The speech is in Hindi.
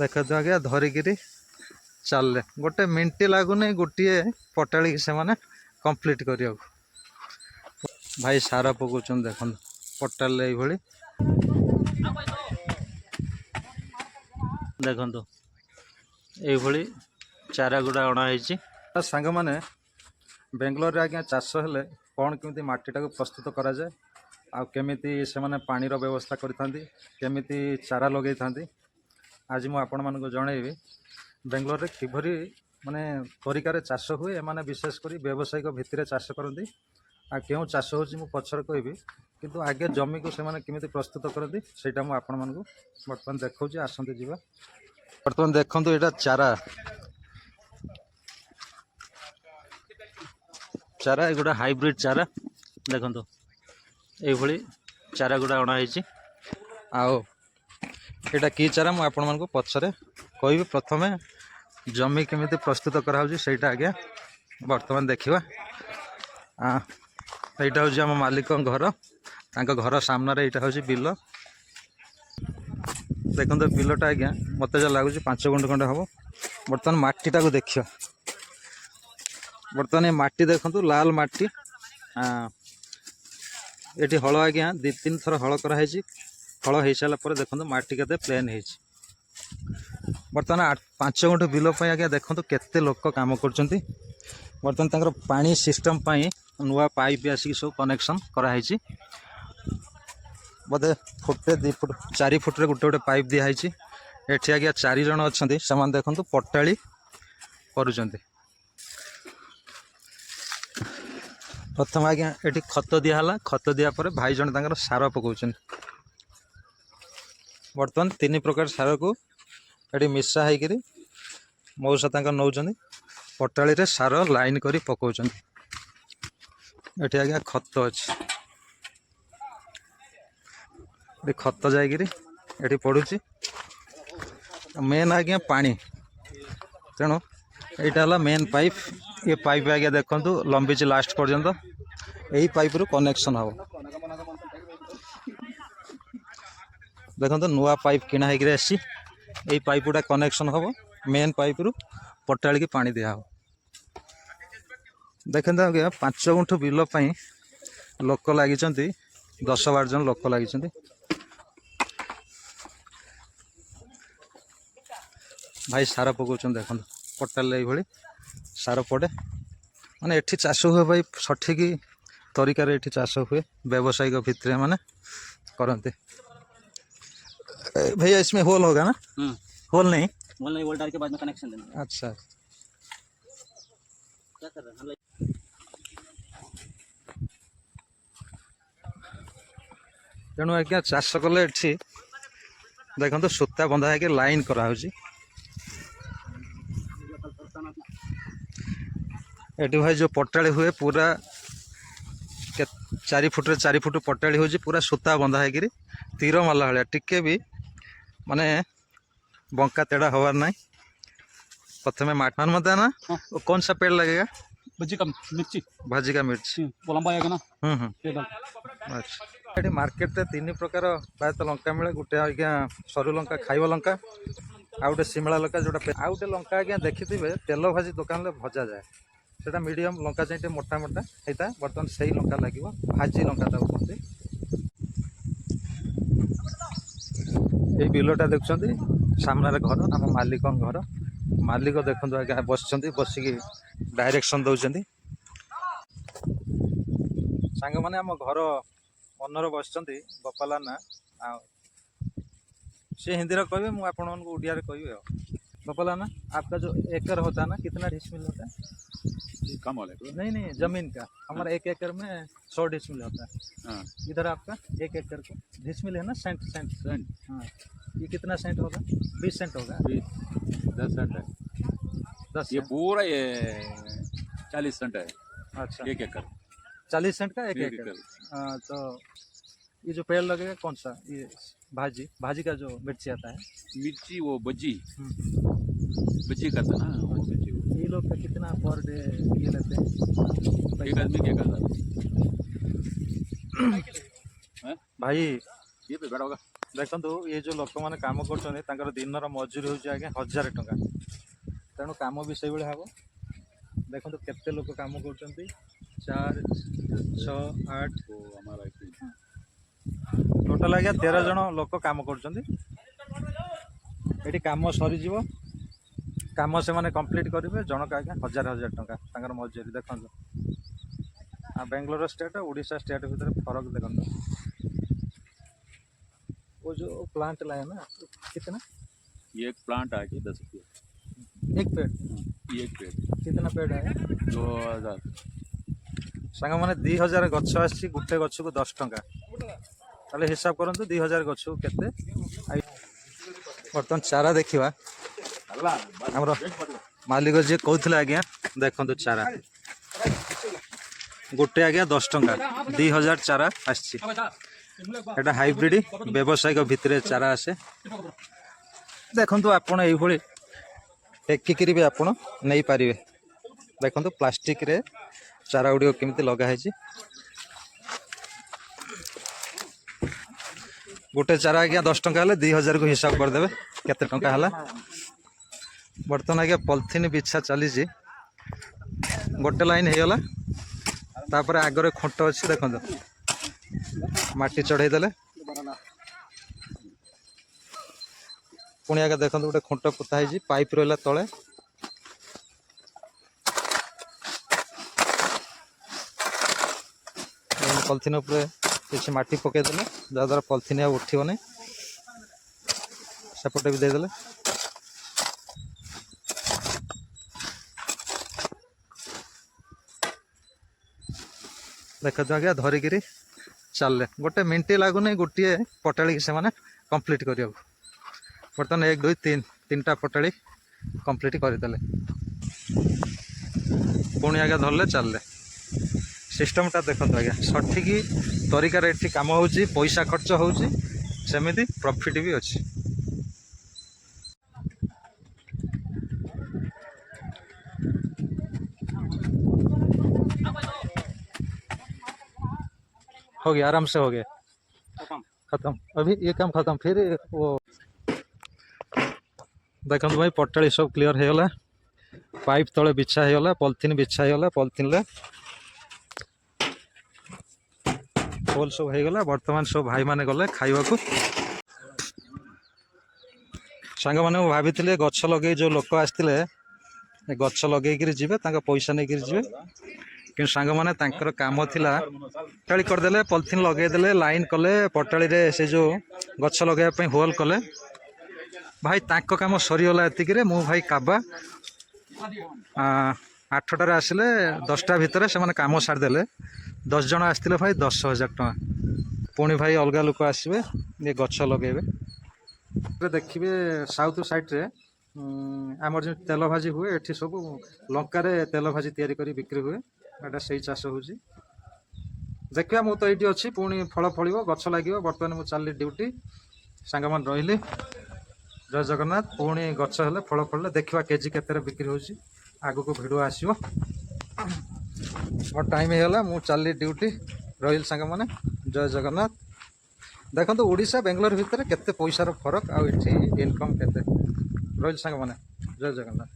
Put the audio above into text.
देखो आज्ञा धरिकी चलले गोटे मिनट लगुनि गोटे पटाड़ी से मैंने कंप्लीट करने भाई सारा पकाउं देख पटाल ये देखु ये चारा गुड़ा अणाई सांग मैंने बेंगलोर आज्ञा चाष हेले कौन केमी मटीटा को प्रस्तुत करा जाए आमिति से मैंने पानीर व्यवस्था करमिति चारा लगे था आज मुझे आपण मानक जनइबी बेंगलोर किभरी माने तरीकार चाष हुए माने विशेषकर व्यावसायिक भित्ति चाष करती क्यों चाष हो पचर कहबी किंतु आगे जमी को से केमी प्रस्तुत करती से आपण मानक बर्तमान देखा आसते जीवा बर्तमान देखु यहाँ चारा चारा एगुड़ा हाइब्रिड चारा देखो ये चारा गुड़ा अणाई आटा कि चारा मुझे आपण मानक पचरे कहि प्रथमे जमी केमी प्रस्तुत कराऊँगा आज्ञा बर्तमान देखा यहाँ हूँ आम मालिक घर घर सामने यहाँ हूँ बिल देखो बिलटा आज्ञा मत जहाँ लगुच 5 गुंठ खंडे हम बर्तमान मटीटा को देखिए बर्तमान ये माटी देखु लाल माटी ये हल आज्ञा 2-3 थर हल कराई हल हो सारापर देखो माटी के प्लेन हो बर्तमान 5 गुंठ बिल आज्ञा देखो केते लोक काम कर बर्तमान पानी सिस्टम नुआ पाइप आसिक सब कनेक्शन कराई बोधे फुटे 2 फुट 4 फुट्रे गोटे गोटे पाइप दिखाई एठी आज्ञा 4 जन अच्छा से देखो पटाड़ी करुँच प्रथम आज्ञा ये खत दिहला खत दियापर भाई जन तक सार पकाउछन बर्तमान 3 प्रकार सार को ये मिसा होकर मौसा तक नौ पटाड़ी रे सार लाइन करी पकाउछन ये आज्ञा खत अच्छे ये खत जाकि ये पड़ुची मेन आज्ञा पानी तेणु यहाँ मेन पाइप ये पाइप आज्ञा देखु लंबी लास्ट पर्यंत यही पाइप रु कनेक्शन हम देखो नुआ पाइप किणा होगी यही पाइप गुड़ा कनेक्शन हम मेन पाइप रु पटाड़ी की पानी दिया हो देखते आज्ञा 5 गुंठ बिल लोक लगी 10-12 जन लोक लगी भाई सार पकाउं देखो पटाल ये सार पड़े माने एठी चाष हुए भाई सठिक तरीकार एठी चाष हुए व्यावसायिक भित्ति माने करते भैया इसमें होल होगा ना होल नहीं होल डाल के बाद में कनेक्शन देना अच्छा क्या कर रहे हैं तेणु आज्ञा चाष कले देखो सूता बंधा है लाइन कराऊँगी एटी भाई जो पटाड़ी हुए पूरा 4 फुट्रे 4 फुट पटाड़ी हो पूरा सूता बंधा है तीर माला भाया टिके भी माने बंका तेड़ा हवार ना प्रथम माटन मत ना कौन सा पेड़ लगेगा भाजी का मिर्ची लंबा आएगा ना अच्छा ये मार्केट रे 3 प्रकार प्रायतः लंका मिले गोटे आज्ञा सरू लंका खाइबा लंका आ गए शिमला लंका जोटा आ गए लंका आज्ञा देखिथे तेल भाजी दुकान में भजा जाए सेटा मीडियम लंका चाहिए मोटा मोटा होता है बर्तमान से ही लंका लगे भाजी लंका कहते ये बिलटा देखुं सामने घर आम मालिक घर मालिक देखते आज्ञा बसिकी डायरेक्शन दौरान सांग मैंने आम घर ओनर बस गोपाला ना सी हिंदी कहे मुझे आपण उड़िया कह गोपाला ना आपका जो एकड़ होता है ना कितना डिसमिल होता है कम वाले नहीं जमीन का हमारा 1 एकड़ में 100 डिसमिल होता है इधर आपका 1 एकड़ का डिसमिल है ना सेंट हाँ ये कितना सेंट होगा 20 सेंट होगा 10 सेंट है 10 ये पूरा ये 40 सेंट है अच्छा 1 एकड़ 40 सेंट का 1 एकड़ तो ये जो पेड़ लगेगा कौन सा ये भाजी का जो मिर्ची आता है मिर्ची वो बज्जी करता ना वो मिर्ची ये लोग का कितना पर डे ये लेते हैं एक आदमी क्या करता भाई ये पे बैठा होगा ଦେଖନ୍ତୁ ଏ ଯେଉଁ ଲୋକମାନେ କାମ କରୁଛନ୍ତି ତାଙ୍କର ଦିନର ମଜୁରୀ ହେଉଛି ଆଜ୍ଞା 1000 ଟଙ୍କା। ତେଣୁ କାମ ବି ସେଇଭଳି ହେବ। ଦେଖନ୍ତୁ କେତେ ଲୋକ କାମ କରୁଛନ୍ତି 4 6 8 ଟୋଟାଲ ଆଜ୍ଞା 13 ଜଣ ଲୋକ କାମ କରୁଛନ୍ତି। ଏଠି କାମ ସରିଯିବ, କାମ ସେମାନେ କମ୍ପ୍ଲିଟ୍ କରିବେ, ଜଣକ ଆଜ୍ଞା 1000 ଟଙ୍କା ତାଙ୍କର ମଜୁରୀ। ଦେଖନ୍ତୁ ଆଉ बेंगलोर स्टेट उड़ीसा स्टेट भीतर फर्क देखो। वो जो प्लांट लाए ना कितना ये एक प्लांट आके 10 रुपये एक पेड़, ये एक पेड़ कितना पेड़ है 2000 सांग मैंने 2000 गछ आसी गोटे गछ को 10 टंका ताले हिसाब करंतु 2000 गछ को केते। बर्तमान चारा देखिवा हमरो मालिक जे कहउथले आज्ञा देखंतु चारा गोटे आज्ञा 10 टंका 2000 चारा आसी। एटा हाइब्रिड व्यवसायिक भितर चारा आसे। देखंतु आपण एई भली टेकिकरी भी आपण नहीं पारिबे। देखंतु प्लास्टिक रे चारा गुडी केमिति लगा है। गोटे चारा आज्ञा 10 टंका हेले 2000 को हिसाब कर देबे केते टंका हला। बर्तमान आज्ञा पॉलिथिन बिछा चली गोटे लाइन हो गला। तापर आगरे खोट अच्छी देखो माटी चढ़ाई देले पुणी आगे देखो गोटे खोट पोता है पाइप रहा तले। पॉलिथिन उपरे किसी माटी पकईदेले जहाद्वारा पॉलिथिन उठिब नहीं। सेपटे भी देदेले देख तो आज्ञा धरिकी चलले गोटे मिनटे लगुनि गोटे पटाड़ी से कंप्लीट करिया। बर्तमान 1 2 3 3टा पटाड़ी कंप्लीट करदेले पुणी आज्ञा धरले चलले। सिस्टमटा देखो आज्ञा सठिक तरीकार ये कम हो पैसा खर्च होमती प्रॉफिट भी अच्छी। हो गया आराम से हो गया खत्म। अभी ये काम खत्म फिर वो देखो भाई पटाड़ी सब क्लियर हो गला। पाइप तले बिछा हो गला, पॉलिथिन बिछा हो गला, पॉलिथिन ले होल सब हो गला। वर्तमान सब भाई माने गले खाइबा को। सांग माने भाभी गछ लगे जो लोक आसते गछ लगे जीवे पैसा नहीं जीवे कि सांग मैंने काम थिला पटाड़ी करदे पॉलिथिन लगेदेले लाइन कले पटाड़ी रे से जो गछ लगे होल कले। भाई तांको काम सरीगला एतिक मु भाई काबा 8टार आसिले 10टा भितर से माने काम सारिदेले। 10 जन आसते भाई 10,000 टଙ୍କା। पुणी भाई अलग लोक आसबे ये गछ लगेबे। देखिए साउथ साइड रे आमर जो तेल भाजी हुए एठी सब लंका रे तेल भाजी तैयारी करी बिक्री हुए। एटा सही चाष होची। देखिए मु तो ये अच्छी पुणी फल फल गछ लगे। बर्तमान मुझे चलि ड्यूटी सांग मान रही। जय जगन्नाथ। पुणी गछ हेले फल फल देखा केजी केते बिक्री होची। आगु को भिडियो आसीबो। मोर टाइम होगा मु चलि ड्यूटी रही सांग माने। जय जगन्नाथ। देखो तो ओडिशा बेंगलोर भितर केते पैसार फरक आ इनकम केते रही सांग माने। जय जगन्नाथ।